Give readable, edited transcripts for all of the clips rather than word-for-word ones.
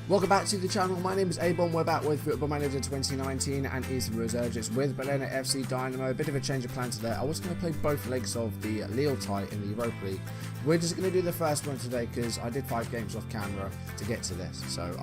Welcome back to the channel. My name is A-Bomb. We're back with Football Manager 2019 and is resurgence with Berliner FC Dynamo. A bit of a change of plan today. I was going to play both legs of the Lille tie in the Europa League. We're just going to do the first one today because I did 5 games off camera to get to this. So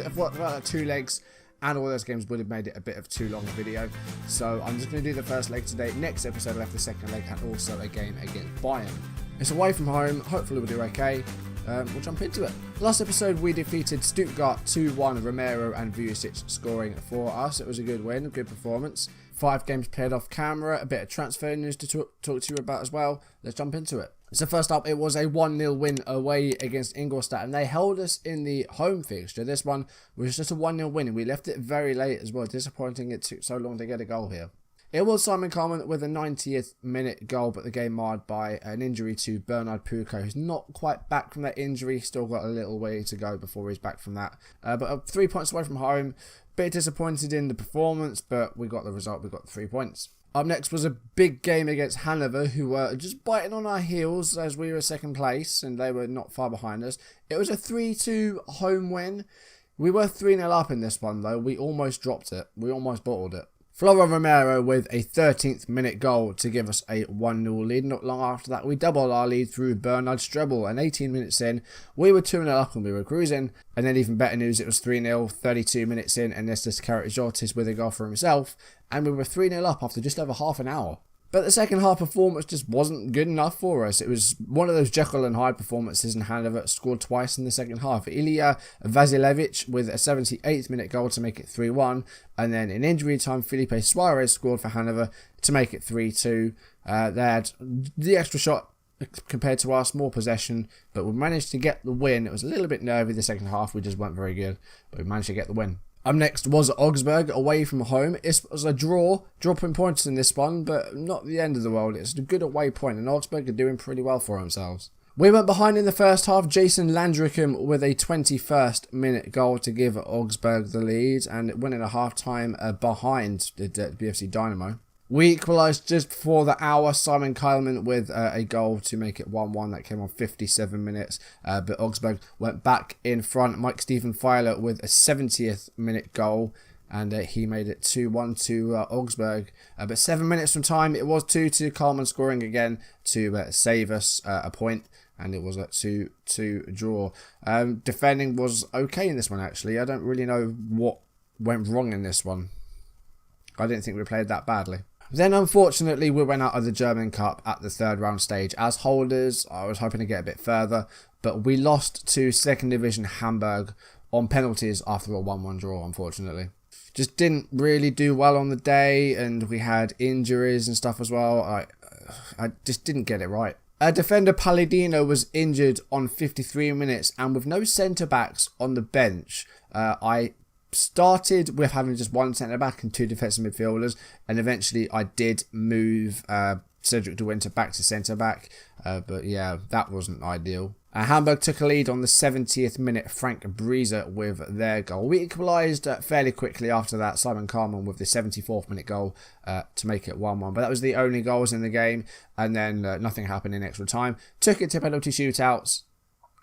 I've worked about 2 legs and all those games would have made it a bit of too long a video. So I'm just going to do the first leg today. Next episode I'll have the second leg and also a game against Bayern. It's away from home. Hopefully we'll do okay. We'll jump into it. Last episode we defeated Stuttgart 2-1, Romero and Vujacic scoring for us. It was a good win, a good performance. 5 games played off camera, a bit of transfer news to talk to you about as well. Let's jump into it. So first up, it was a 1-0 win away against Ingolstadt, and they held us in the home fixture. This one was just a 1-0 win, and we left it very late as well. Disappointing it took so long to get a goal here. It was Simon Coleman with a 90th minute goal, but the game marred by an injury to Bernard Puko, who's not quite back from that injury. Still got a little way to go before he's back from that. But 3 points away from home. Bit disappointed in the performance, but we got the result. We got the 3 points. Up next was a big game against Hanover, who were just biting on our heels as we were second place, and they were not far behind us. It was a 3-2 home win. We were 3-0 up in this one, though. We almost dropped it. We almost bottled it. Flora Romero with a 13th minute goal to give us a 1-0 lead. Not long after that, we doubled our lead through Bernard Strebel. And 18 minutes in, we were 2-0 up and we were cruising. And then even better news, it was 3-0, 32 minutes in, and Nestor Karagiottis with a goal for himself. And we were 3-0 up after just over half an hour. But the second half performance just wasn't good enough for us. It was one of those Jekyll and Hyde performances, and Hanover scored twice in the second half. Ilya Vasilevich with a 78th minute goal to make it 3-1. And then in injury time, Felipe Suarez scored for Hanover to make it 3-2. They had the extra shot compared to us, more possession, but we managed to get the win. It was a little bit nervy the second half. We just weren't very good, but we managed to get the win. Up next was Augsburg, away from home. It was a draw, dropping points in this one, but not the end of the world. It's a good away point, and Augsburg are doing pretty well for themselves. We went behind in the first half. Jason Landrickham with a 21st minute goal to give Augsburg the lead, and it went in a half-time behind the BFC Dynamo. We equalised just before the hour. Simon Kyleman with a goal to make it 1-1. That came on 57 minutes. But Augsburg went back in front. Mike Stephen Filer with a 70th minute goal. And he made it 2-1 to Augsburg. But 7 minutes from time, it was 2-2. Kyleman scoring again to save us a point. And it was a 2-2 draw. Defending was okay in this one, actually. I don't really know what went wrong in this one. I didn't think we played that badly. Then, unfortunately, we went out of the German Cup at the 3rd round stage as holders. I was hoping to get a bit further, but we lost to 2nd Division Hamburg on penalties after a 1-1 draw, unfortunately. Just didn't really do well on the day, and we had injuries and stuff as well. I just didn't get it right. Defender Palladino was injured on 53 minutes, and with no centre-backs on the bench, I started with having just 1 centre-back and 2 defensive midfielders, and eventually I did move Cedric De Winter back to centre-back, but yeah, that wasn't ideal. Hamburg took a lead on the 70th minute, Frank Breezer with their goal. We equalised fairly quickly after that, Simon Carman with the 74th minute goal to make it 1-1, but that was the only goals in the game, and then nothing happened in extra time. Took it to penalty shootouts.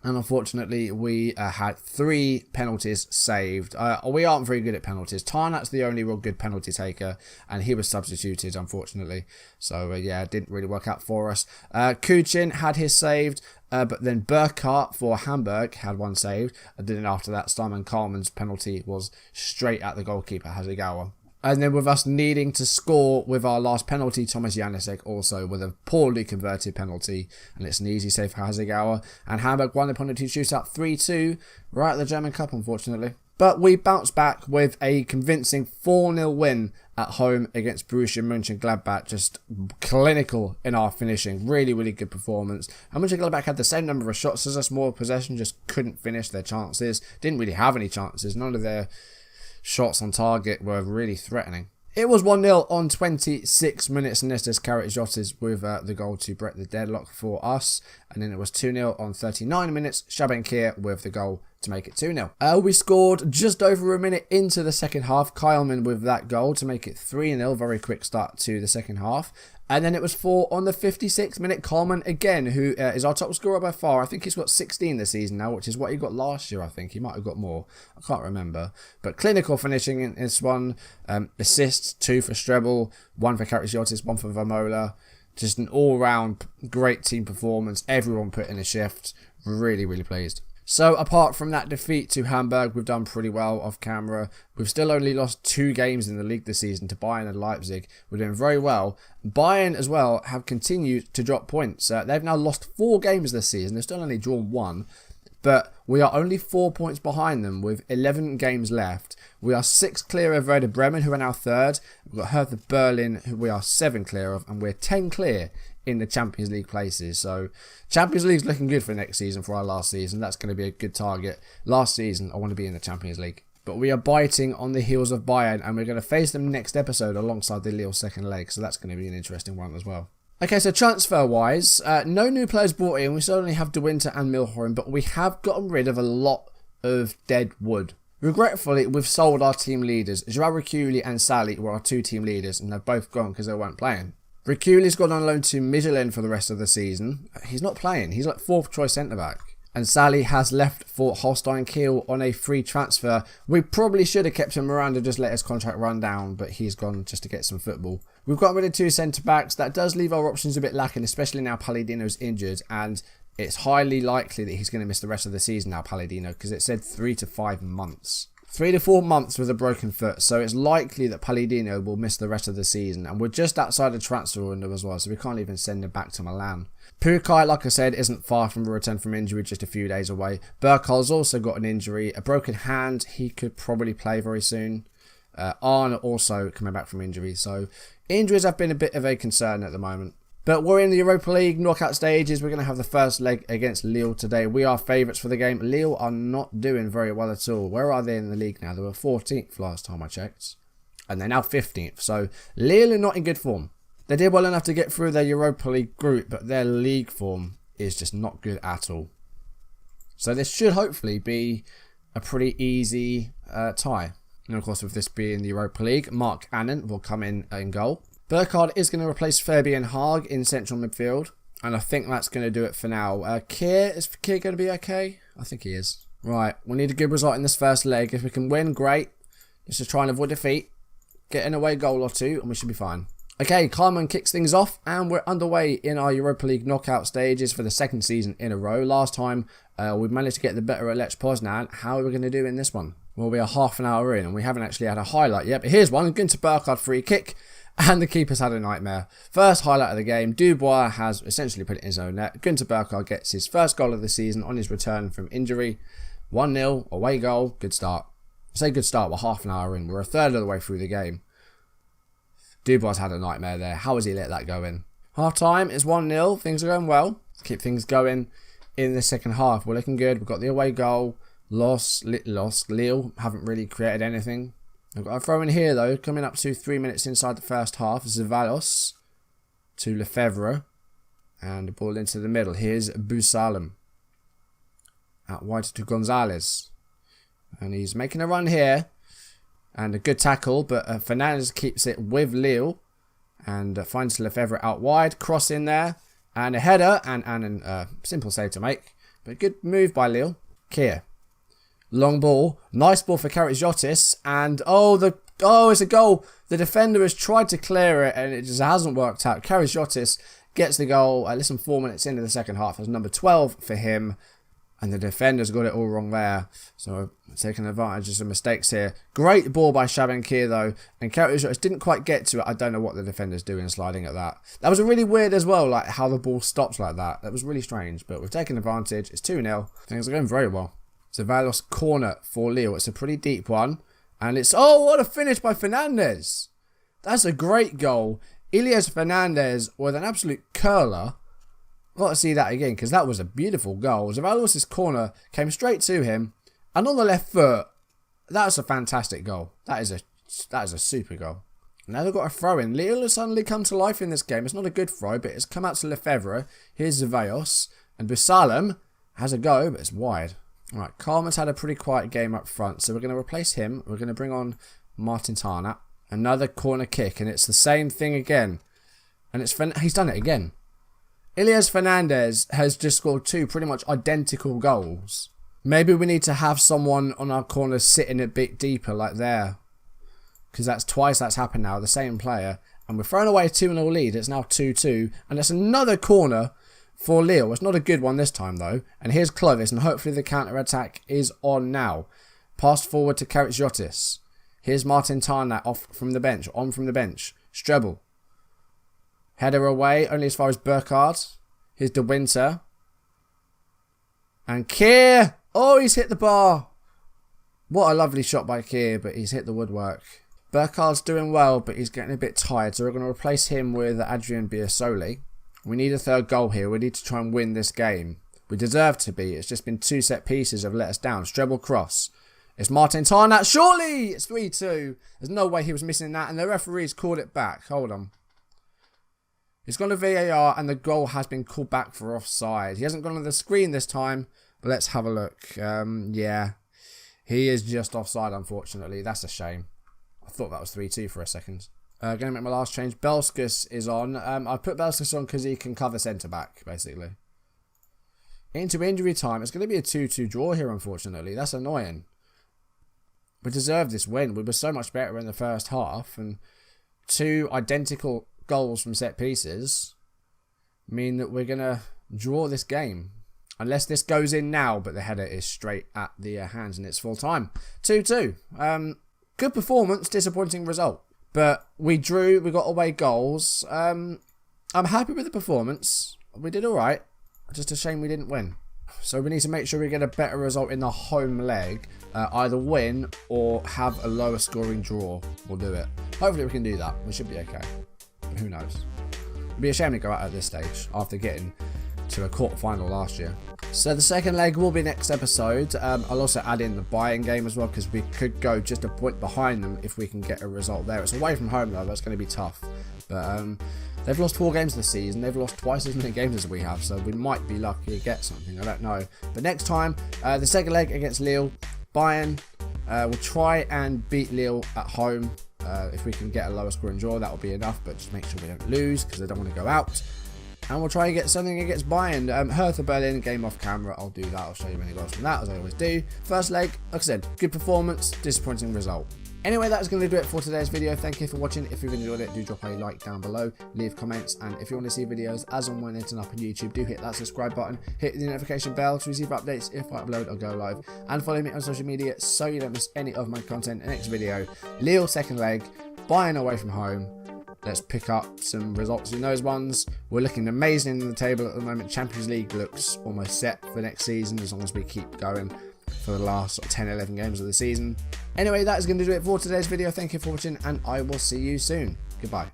And unfortunately, we had 3 penalties saved. We aren't very good at penalties. Tarnat's the only real good penalty taker, and he was substituted, unfortunately. So, yeah, it didn't really work out for us. Kuchin had his saved, but then Burkhardt for Hamburg had 1 saved. And then after that, Simon Coleman's penalty was straight at the goalkeeper, Hasegawa. And then with us needing to score with our last penalty, Thomas Janisek also with a poorly converted penalty. And it's an easy save for Hasegawa. And Hamburg won the penalty shootout 3-2. Right at the German Cup, unfortunately. But we bounced back with a convincing 4-0 win at home against Borussia Mönchengladbach. Just clinical in our finishing. Really, really good performance. And Mönchengladbach had the same number of shots as us, more possession, just couldn't finish their chances. Didn't really have any chances. None of their shots on target were really threatening. It was 1-0 on 26 minutes, and Nestor Karagiottis with the goal to break the deadlock for us. And then it was 2-0 on 39 minutes, Shabenkir with the goal to make it 2-0. We scored just over a minute into the second half. Kyleman with that goal to make it 3-0. Very quick start to the second half. And then it was 4 on the 56th minute. Coleman again, who is our top scorer by far. I think he's got 16 this season now, which is what he got last year, I think. He might have got more. I can't remember. But clinical finishing in this one. Assists, 2 for Strebel, 1 for Karasiotis, 1 for Vermola. Just an all-round great team performance. Everyone put in a shift. Really, really pleased. So apart from that defeat to Hamburg, we've done pretty well off camera. We've still only lost 2 games in the league this season to Bayern and Leipzig. We're doing very well. Bayern as well have continued to drop points. They've now lost 4 games this season. They've still only drawn 1. But we are only 4 points behind them with 11 games left. We are 6 clear of Werder Bremen, who are now 3rd. We've got Hertha Berlin, who we are 7 clear of. And we're 10 clear in the Champions League places. So Champions League's looking good for next season, for our last season. That's going to be a good target. Last season, I want to be in the Champions League. But we are biting on the heels of Bayern, and we're going to face them next episode alongside the Lille second leg. So that's going to be an interesting one as well. Okay, so transfer-wise, no new players brought in. We still only have De Winter and Milhoran, but we have gotten rid of a lot of dead wood. Regretfully, we've sold our team leaders. Joao Riccioli and Sally were our 2 team leaders, and they've both gone because they weren't playing. Riccioli's gone on loan to Michelin for the rest of the season. He's not playing. He's like 4th choice centre-back. And Sally has left for Holstein Kiel on a free transfer. We probably should have kept him around and just let his contract run down, but he's gone just to get some football. We've got rid of 2 centre-backs. That does leave our options a bit lacking, especially now Palladino's injured, and it's highly likely that he's going to miss the rest of the season now, Palladino, because it said 3 to 5 months. 3 to 4 months with a broken foot, so it's likely that Palladino will miss the rest of the season. And we're just outside the transfer window as well, so we can't even send him back to Milan. Pukai, like I said, isn't far from a return from injury, just a few days away. Burkhar's also got an injury, a broken hand. He could probably play very soon. Arne also coming back from injury, so injuries have been a bit of a concern at the moment. But we're in the Europa League knockout stages. We're going to have the first leg against Lille today. We are favourites for the game. Lille are not doing very well at all. Where are they in the league now? They were 14th last time I checked. And they're now 15th. So Lille are not in good form. They did well enough to get through their Europa League group, but their league form is just not good at all. So this should hopefully be a pretty easy tie. And of course, with this being the Europa League, Mark Annan will come in goal. Burkhardt is going to replace Fabian Haag in central midfield. And I think that's going to do it for now. Kier, is Kier going to be okay? I think he is. Right, we need a good result in this first leg. If we can win, great. Just to try and avoid defeat. Get an away goal or 2 and we should be fine. Okay, Carmen kicks things off and we're underway in our Europa League knockout stages for the 2nd season in a row. Last time we managed to get the better at Lech Poznan. How are we going to do in this one? Well, we are half an hour in and we haven't actually had a highlight yet. But here's one. Günther Burkhardt free kick. And the keeper's had a nightmare. First highlight of the game, Dubois has essentially put it in his own net. Günther Burkhardt gets his first goal of the season on his return from injury. 1-0, away goal, good start. I say good start, we're half an hour in. We're a third of the way through the game. Dubois had a nightmare there. How has he let that go in? Half time, it's 1-0, things are going well. Let's keep things going in the second half. We're looking good, we've got the away goal. Lost. Lille haven't really created anything. I've got a throw in here though, coming up to 3 minutes inside the first half. Zevalos to Lefebvre. And the ball into the middle. Here's Busalem. Out wide to Gonzalez. And he's making a run here. And a good tackle, but Fernandez keeps it with Lille. And finds Lefebvre out wide. Cross in there. And a header. And a simple save to make. But good move by Lille. Kier. Long ball. Nice ball for Karasiotis. And it's a goal. The defender has tried to clear it and it just hasn't worked out. Karasiotis gets the goal. Less than 4 minutes into the second half. That's number 12 for him. And the defender's got it all wrong there. So taking advantage of some mistakes here. Great ball by Shaban Kier though. And Karasiotis didn't quite get to it. I don't know what the defender's doing sliding at that. That was really weird as well. Like how the ball stops like that. That was really strange. But we've taken advantage. It's 2-0. Things are going very well. Zevalos corner for Lille. It's a pretty deep one. And it's... Oh, what a finish by Fernandez. That's a great goal. Ilias Fernandez with an absolute curler. Got to see that again because that was a beautiful goal. Zevalos' corner came straight to him. And on the left foot, that's a fantastic goal. That is a super goal. Now they've got a throw in. Lille has suddenly come to life in this game. It's not a good throw, but it's come out to Lefebvre. Here's Zevalos. And Busalem has a go, but it's wide. Right, Carmen's had a pretty quiet game up front, so we're going to replace him. We're going to bring on Martin Tarnat. Another corner kick, and it's the same thing again. And he's done it again. Ilias Fernandez has just scored 2 pretty much identical goals. Maybe we need to have someone on our corner sitting a bit deeper, like there. Because that's twice that's happened now, the same player. And we're throwing away a 2-0 lead. It's now 2-2. And it's another corner for Lille. It's not a good one this time, though. And here's Clovis, and hopefully the counter-attack is on now. Pass forward to Karatziotis. Here's Martin Tarnat on from the bench. Strebel. Header away, only as far as Burkhardt. Here's De Winter. And Keir. Oh, he's hit the bar. What a lovely shot by Keir, but he's hit the woodwork. Burkhardt's doing well, but he's getting a bit tired, so we're going to replace him with Adrian Biasoli. We need a third goal here. We need to try and win this game. We deserve to be. It's just been 2 set pieces have let us down. Strebel cross. It's Martin Tarnat. Surely! It's 3-2. There's no way he was missing that, and the referee's called it back. Hold on. It's gone to VAR, and the goal has been called back for offside. He hasn't gone on the screen this time, but let's have a look. Yeah. He is just offside, unfortunately. That's a shame. I thought that was 3-2 for a second. Going to make my last change. Belskus is on. I put Belskus on because he can cover centre-back, basically. Into injury time. It's going to be a 2-2 draw here, unfortunately. That's annoying. We deserve this win. We were so much better in the first half. And 2 identical goals from set pieces mean that we're going to draw this game. Unless this goes in now, but the header is straight at the hands and it's full time. 2-2. Good performance, disappointing result. But we drew, we got away goals. I'm happy with the performance. We did alright. Just a shame we didn't win. So we need to make sure we get a better result in the home leg. Either win or have a lower scoring draw. We'll do it. Hopefully we can do that. We should be okay. But who knows? It'd be a shame to go out at this stage after getting to a quarter-final last year. So the second leg will be next episode. I'll also add in the Bayern game as well, because we could go just a point behind them if we can get a result there. It's away from home though, that's going to be tough. But they've lost 4 games this season. They've lost twice as many games as we have, so we might be lucky to get something. I don't know. But next time, the second leg against Lille, Bayern. We'll try and beat Lille at home. If we can get a lower scoring draw, that will be enough. But just make sure we don't lose, because I don't want to go out. And we'll try and get something against Bayern. Hertha Berlin, game off camera. I'll do that. I'll show you many goals from that, as I always do. First leg, like I said, good performance, disappointing result. Anyway, that's going to do it for today's video. Thank you for watching. If you've enjoyed it, do drop a like down below, leave comments, and if you want to see videos as and when it's up on YouTube, do hit that subscribe button, hit the notification bell to receive updates if I upload or go live, and follow me on social media so you don't miss any of my content. Next video, Lille second leg, Bayern away from home. Let's pick up some results in those ones. We're looking amazing in the table at the moment. Champions League looks almost set for next season, as long as we keep going for the last 10-11 games of the season. Anyway, that is going to do it for today's video. Thank you for watching, and I will see you soon. Goodbye.